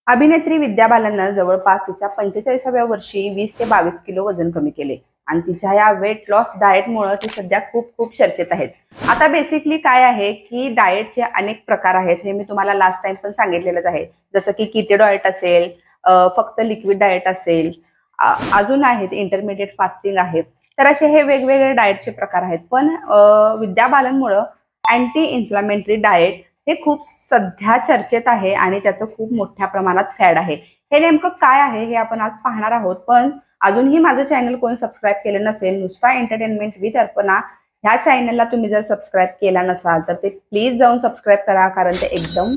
अभिनेत्री विद्या बालननं जवळपास तिच्या 45व्या वर्षी 20 ते 22 किलो वजन कमी केले आणि तिच्या या वेट लॉस डाएटमुळे ती सध्या खूप खूप चर्चेत आहेत. आता बेसिकली काय आहे की डाएटचे अनेक प्रकार आहेत, हे मी तुम्हाला लास्ट टाइम पण सांगितलेलंच आहे. जसं की किटो डाएट असेल, फक्त लिक्विड डाएट असेल, अजून आहेत इंटरमिडिएट फास्टिंग आहे. तर असे हे वेगवेगळे डाएटचे प्रकार आहेत. पण विद्या बालनमुळे अँटी इन्फ्लामेटरी डाएट हे खूप सध्या चर्चेत आहे आणि त्याचं खूप मोठ्या प्रमाणात फॅड आहे. हे नेमकं काय आहे हे आपण आज पाहणार आहोत. पण अजूनही माझं चॅनल कोण सबस्क्राईब केलं नसेल, नुसता एंटरटेनमेंट विथ अर्पणा ह्या चॅनलला तुम्ही जर सबस्क्राईब केला नसाल तर ते प्लीज जाऊन सबस्क्राईब करा, कारण ते एकदम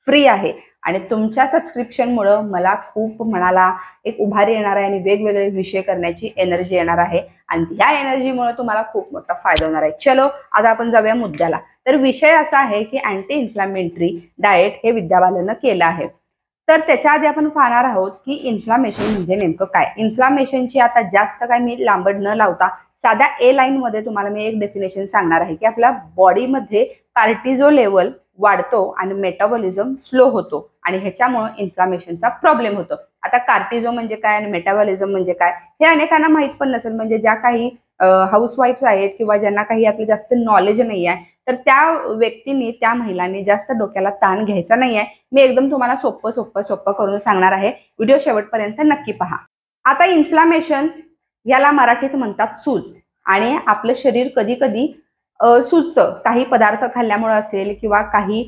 फ्री आहे आणि तुमच्या सबस्क्रिप्शनमुळे मला खूप मनाला एक उभारी येणार आहे आणि वेगवेगळे विषय करण्याची एनर्जी येणार आहे आणि ह्या एनर्जीमुळे तुम्हाला खूप मोठा फायदा होणार आहे. चलो आता आपण जाऊया मुद्द्याला. तर विषय असा आहे की अँटी इन्फ्लामेटरी डाएट हे विद्या बालननं केलं आहे. तर त्याच्या आधी आपण पाहणार आहोत की इन्फ्लामेशन म्हणजे नेमकं काय. इन्फ्लामेशनची आता जास्त काय मी लांबड न लावता साध्या ए लाईन मध्ये तुम्हाला मी एक डेफिनेशन सांगणार आहे की आपल्या बॉडीमध्ये कार्टिझोल लेवल वाढतो आणि मेटाबॉलिझम स्लो होतो आणि ह्याच्यामुळे इन्फ्लामेशनचा प्रॉब्लेम होतो. आता कार्टिझो म्हणजे काय आणि मेटाबॉलिझम म्हणजे काय हे अनेकांना माहित पण नसेल. म्हणजे ज्या काही हाऊसवाईफ्स आहेत किंवा ज्यांना काही यातलं जास्त नॉलेज नाही आहे, तर त्या व्यक्तींनी, त्या महिलांनी जास्त डोक्याला ताण घ्यायचा नाही आहे. मी एकदम तुम्हाला सोपं करून सांगणार आहे. व्हिडिओ शेवटपर्यंत नक्की पहा. आता इन्फ्लामेशन याला मराठीत म्हणतात सूज आणि आपलं शरीर कधी कधी सुजतं. काही पदार्थ खाल्ल्यामुळे असेल किंवा काही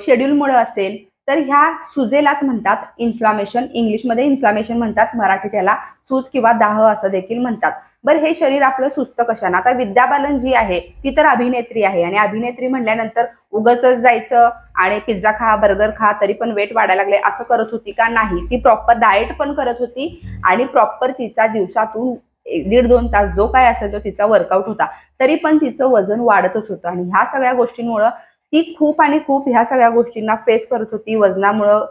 शेड्यूलमुळे असेल, तर ह्या सुजेलाच म्हणतात इन्फ्लामेशन. इंग्लिशमध्ये इन्फ्लामेशन म्हणतात, मराठीत याला सूज किंवा दाह असं देखील म्हणतात. बरं, हे शरीर आपलं सुस्त कशानं. आता विद्या बालन जी आहे ती तर अभिनेत्री आहे आणि अभिनेत्री म्हणल्यानंतर उगाच जायचं आणि पिझ्झा खा, बर्गर खा, तरी पण वेट वाढायला लागले असं करत होती का? नाही. ती प्रॉपर डाएट पण करत होती आणि प्रॉपर तिचा दिवसातून 1.5-2 तास जो काय असेल तो तिचा वर्कआउट होता, तरी पण तिचं वजन वाढतच होतं. आणि ह्या सगळ्या गोष्टींमुळे ती खूप आणि खूप ह्या सगळ्या गोष्टींना फेस करत होती. वजनामुळं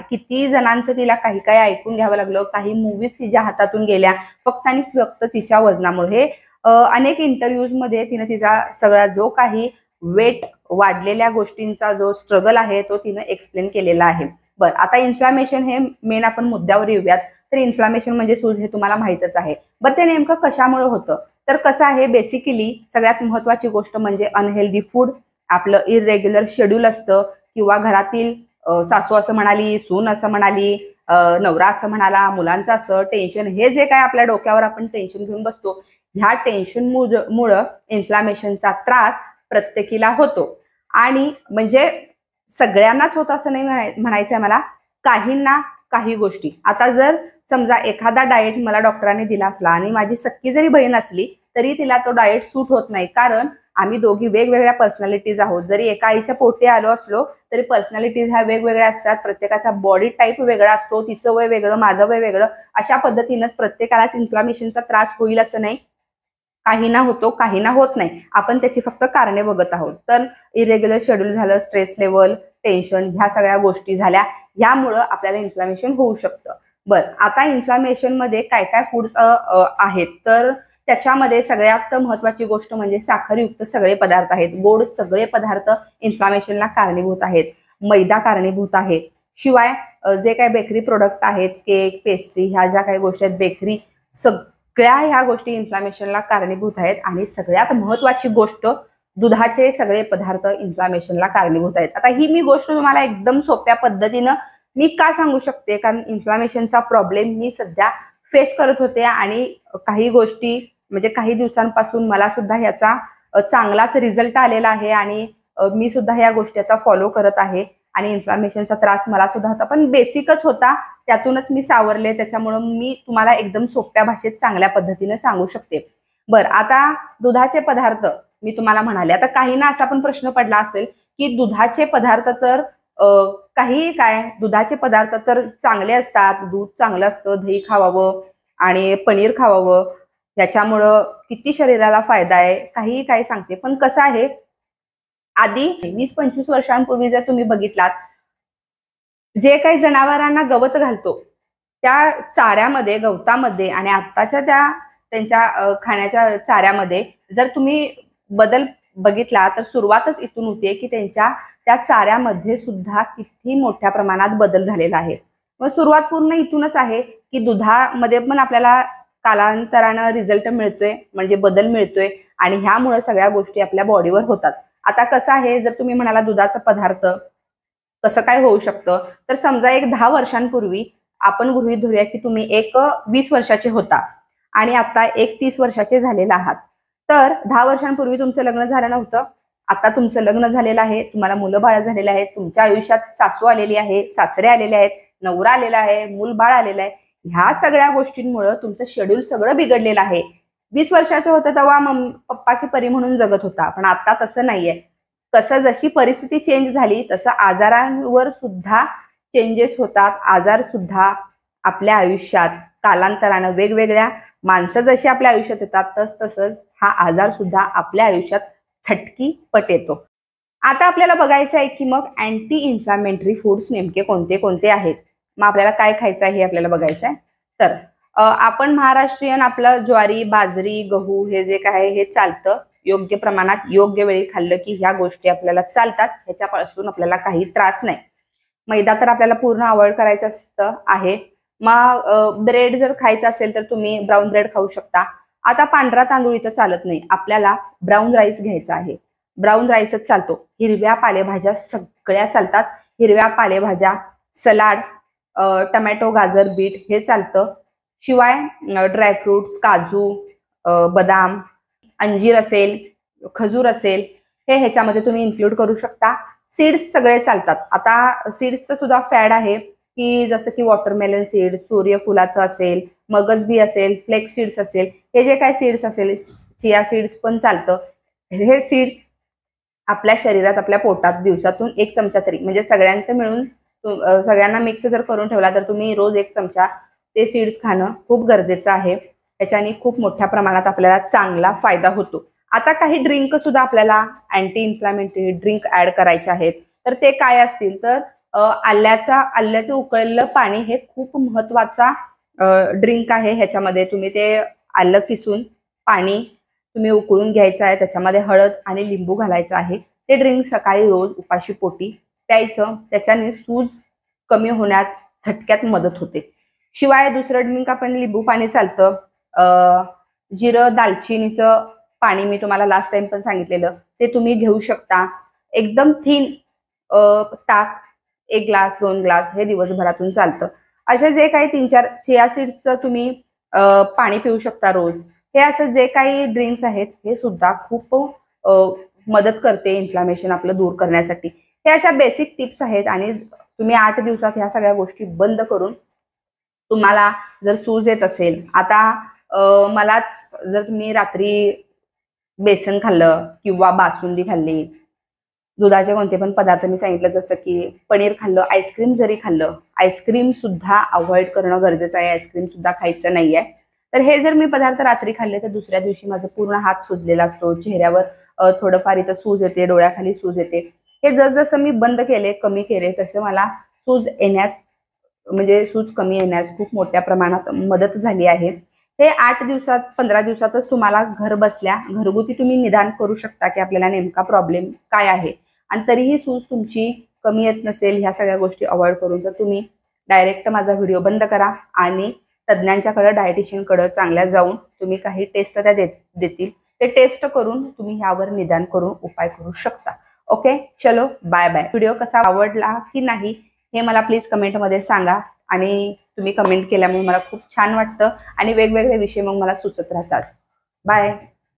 किती जणांचं तिला काही काही ऐकून घ्यावं लागलं, काही मूवीज तिच्या हातातून गेल्या फक्त आणि फक्त तिच्या वजनामुळे. हे अनेक इंटरव्ह्यूज मध्ये तिने तिचा सगळा जो काही वेट वाढलेल्या गोष्टींचा जो स्ट्रगल आहे तो तिने एक्सप्लेन केलेला आहे. बरं, आता इन्फ्लामेशन हे मेन आपण मुद्द्यावर येऊयात. तर इन्फ्लामेशन म्हणजे सूज हे तुम्हाला माहितच आहे. बरं, ते नेमकं कशामुळे होतं. तर कसं आहे, बेसिकली सगळ्यात महत्वाची गोष्ट म्हणजे अनहेल्दी फूड, आपलं इरेग्युलर शेड्यूल असतं किंवा घरातील सासू असं म्हणाली, सून असं म्हणाली, नवरा असं म्हणाला, मुलांचं असं टेन्शन, हे जे काय आपल्या डोक्यावर आपण टेन्शन घेऊन बसतो, ह्या टेन्शन मुळे इन्फ्लामेशनचा त्रास प्रत्येकीला होतो. आणि म्हणजे सगळ्यांनाच होतं असं नाही म्हणायचंय मला, काहींना काही गोष्टी. आता जर समजा एखादा डाएट मला डॉक्टरांनी दिला असला आणि माझी सख्खी जरी बहीण असली तरी तिला तो डाएट सूट होत नाही, कारण आम्ही दोघी वेगवेगळ्या पर्सनॅलिटीज आहोत. जरी एका आईच्या पोटी आलो असलो तरी पर्सनॅलिटीज ह्या वेगवेगळ्या असतात. प्रत्येकाचा बॉडी टाईप वेगळा असतो. तिचं वय वेगळं, माझं वय वेगळं. अशा पद्धतीनंच प्रत्येकालाच इन्फ्लामेशनचा त्रास होईल असं नाही. काहींना होतो, काहींना होत नाही. आपण त्याची फक्त कारणे बघत आहोत. तर इरेग्युलर शेड्यूल झालं, स्ट्रेस लेवल, टेन्शन, ह्या सगळ्या गोष्टी झाल्या, ह्यामुळं आपल्याला इन्फ्लामेशन होऊ शकतं. बरं, आता इन्फ्लामेशन मध्ये काय काय फूड्स आहेत. तर त्याच्यामध्ये सगळ्यात महत्वाची गोष्ट म्हणजे साखरयुक्त सगळे पदार्थ आहेत. गोड सगळे पदार्थ इन्फ्लामेशनला कारणीभूत आहेत. मैदा कारणीभूत आहे. शिवाय जे काही बेकरी प्रोडक्ट आहेत, केक, पेस्ट्री, ह्या ज्या काही गोष्टी आहेत, बेकरी, सगळ्या ह्या गोष्टी इन्फ्लामेशनला कारणीभूत आहेत. आणि सगळ्यात महत्वाची गोष्ट, दुधाचे सगळे पदार्थ इन्फ्लामेशनला कारणीभूत आहेत. आता ही मी गोष्ट तुम्हाला एकदम सोप्या पद्धतीनं मी का सांगू शकते, कारण इन्फ्लामेशनचा प्रॉब्लेम मी सध्या फेस करत होते आणि काही गोष्टी म्हणजे काही दिवसांपासून मला सुद्धा ह्याचा चांगलाच रिझल्ट आलेला आहे आणि मी सुद्धा या गोष्टी आता फॉलो करत आहे. आणि इन्फ्लामेशनचा त्रास मला सुद्धा होता, पण बेसिकच होता, त्यातूनच मी सावरले. त्याच्यामुळं मी तुम्हाला एकदम सोप्या भाषेत चांगल्या पद्धतीने सांगू शकते. बरं, आता दुधाचे पदार्थ मी तुम्हाला म्हणाले. आता काहींना असा पण प्रश्न पडला असेल की दुधाचे पदार्थ तर काही काय, दुधाचे पदार्थ तर चांगले असतात, दूध चांगलं असतं, दही खावावं आणि पनीर खावावं, त्याच्यामुळं किती शरीराला फायदा आहे, काही काय सांगते. पण कसं आहे, आधी 20-25 वर्षांपूर्वी जर तुम्ही बघितलात, जे काही जनावरांना गवत घालतो त्या चाऱ्यामध्ये, गवतामध्ये आणि आत्ताच्या त्यांच्या खाण्याच्या चाऱ्यामध्ये जर तुम्ही बदल बघितला तर सुरुवातच इथून होते की त्यांच्या त्या चाऱ्यामध्ये सुद्धा किती मोठ्या प्रमाणात बदल झालेला आहे. मग सुरुवात पूर्ण इथूनच आहे की दुधामध्ये पण आपल्याला कालांतरानं रिझल्ट मिळतोय, म्हणजे बदल मिळतोय आणि ह्यामुळे सगळ्या गोष्टी आपल्या बॉडीवर होतात. आता कसं आहे, जर तुम्ही म्हणाला दुधाचा पदार्थ कसं काय होऊ शकतं, तर समजा एक 10 वर्षांपूर्वी आपण गृहीत धरूया की तुम्ही एक 20 वर्षाचे होता आणि आता एक 30 वर्षाचे झालेला आहात. तर 10 वर्षांपूर्वी तुमचं लग्न झालं नव्हतं, आता तुमचं लग्न झालेलं आहे, तुम्हाला मुलं बाळ झालेले आहेत, तुमच्या आयुष्यात सासू आलेली आहे, सासरे आलेले आहेत, नवरा आलेला आहे, मूल बाळ आलेलं आहे. ह्या सगळ्या गोष्टींमुळे तुमचं शेड्यूल सगळं बिघडलेलं आहे. 20 वर्षाचं होतं तेव्हा पप्पा की परी म्हणून जगत होता, पण आता तसं नाहीये. तसं जशी परिस्थिती चेंज झाली तसं आजारांवर सुद्धा चेंजेस होतात. आजार सुद्धा आपल्या आयुष्यात कालांतरानं वेगवेगळ्या माणसं जशी आपल्या आयुष्यात येतात तसंच हा आजार सुद्धा आपल्या आयुष्यात झटकी पट येतो. आता आपल्याला बघायचं आहे की मग अँटी इन्फ्लॅमेटरी फूड्स नेमके कोणते कोणते आहेत. मग आपल्याला काय खायचं आहे हे आपल्याला बघायचं आहे. तर आपण महाराष्ट्रीयन आपलं ज्वारी, बाजरी, गहू हे जे काय हे चालतं. योग्य प्रमाणात योग्य वेळी खाल्लं की ह्या गोष्टी आपल्याला चालतात, ह्याच्यापासून आपल्याला काही त्रास नाही. मैदा तर आपल्याला पूर्ण अवॉइड करायचं असतं आहे. मग ब्रेड जर खायचं असेल तर तुम्ही ब्राऊन ब्रेड खाऊ शकता. आता पांढरा तांदूळ इथं चालत नाही, आपल्याला ब्राऊन राईस घ्यायचा आहे. ब्राऊन राईसच चालतो. हिरव्या पालेभाज्या सगळ्या चालतात. हिरव्या पालेभाज्या, सलाड, टमॅटो, गाजर, बीट हे चालतं. शिवाय ड्रायफ्रुट्स, काजू, बदाम, अंजीर असेल, खजूर असेल, हे ह्याच्यामध्ये तुम्ही इन्क्लूड करू शकता. सीड्स सगळे चालतात. आता सीड्सचं सुद्धा फॅड आहे की जसं की वॉटरमेलन सीड, सूर्यफुलाचं असेल, मगज बी असेल, फ्लेक्स सीड्स असेल, हे जे काय सीड्स असेल, चिया सीड्स पण चालतं. हे सीड्स आपल्या शरीरात, आपल्या पोटात दिवसातून 1 चमचा तरी, म्हणजे सगळ्यांचं मिळून सगळ्यांना मिक्स जर करून ठेवला तर तुम्ही रोज 1 चमचा ते सीड्स खाणं खूप गरजेचं आहे. त्याच्याने खूप मोठ्या प्रमाणात आपल्याला चांगला फायदा होतो. आता काही ड्रिंक सुद्धा आपल्याला अँटी इन्फ्लॅमेटरी ड्रिंक ऍड करायचे आहेत. तर ते काय असतील तर आल्याचं उकळलेलं पाणी हे खूप महत्वाचा ड्रिंक आहे. ह्याच्यामध्ये तुम्ही ते आलं किसून पाणी तुम्ही उकळून घ्यायचं आहे, त्याच्यामध्ये हळद आणि लिंबू घालायचं आहे. ते ड्रिंक सकाळी रोज उपाशी पोटी प्यायचं. त्याच्याने सूज कमी होण्यात झटक्यात मदत होते. शिवाय दुसरं ड्रिंक आपण लिंबू पाणी चालतं. जिरं, दालचिनीचं पाणी मी तुम्हाला लास्ट टाइम पण सांगितलेलं, ते तुम्ही घेऊ शकता. एकदम थिन ताक 1 ग्लास 2 ग्लास हे दिवसभरातून चालतं. असे जे काही 3-4 चिया सीड्सचं तुम्ही पाणी पिऊ शकता रोज. हे असं जे काही ड्रिंक्स आहेत हे सुद्धा खूप मदत करते इन्फ्लामेशन आपलं दूर करण्यासाठी. हे अशा बेसिक टिप्स आहेत आणि तुम्ही 8 दिवसात ह्या सगळ्या गोष्टी बंद करून तुम्हाला जर सूज येत असेल, आता मलाच जर तुम्ही रात्री बेसन खाल्लं किंवा बासुंदी खाल्ली, दुधाचे कोणते पण पदार्थ मी सांगितलं जसं की पनीर खाल्लं, आईस्क्रीम जरी खाल्लं, आईस्क्रीम सुद्धा अवॉइड करणं गरजेचं आहे. आईस्क्रीम सुद्धा खायचं नाहीये. तर हे जर मी पदार्थ रात्री खाल्ले तर दुसऱ्या दिवशी माझा पूर्ण हात सुजलेला असतो, चेहऱ्यावर थोडंफार इथं सूज येते, डोळ्याखाली सूज येते. हे जसं मी बंद केले, कमी केले, तसं मला सूज येण्यास, म्हणजे सूज कमी येण्यास खूप मोठ्या प्रमाणात मदत झाली आहे. हे 8 दिवसात 15 दिवसातच तुम्हाला घर बसल्या घरगुती तुम्ही निदान करू शकता की आपल्याला नेमका प्रॉब्लेम काय आहे. आणि तरीही सूज तुमची कमी येत नसेल ह्या सगळ्या गोष्टी अवॉइड करून, तर तुम्ही डायरेक्ट माझा व्हिडिओ बंद करा आणि तज्ज्ञांच्याकडे, डायटिशियनकडे चांगल्या जाऊन तुम्ही काही टेस्ट त्या देतील, ते टेस्ट करून तुम्ही ह्यावर निदान करून उपाय करू शकता. ओके, चलो बाय बाय. व्हिडिओ कसा आवडला की नाही हे मला प्लीज कमेंटमध्ये सांगा. आणि तुम्ही कमेंट केल्यामुळे मला खूप छान वाटतं आणि वेगवेगळे विषय मग मला सुचत राहतात. बाय.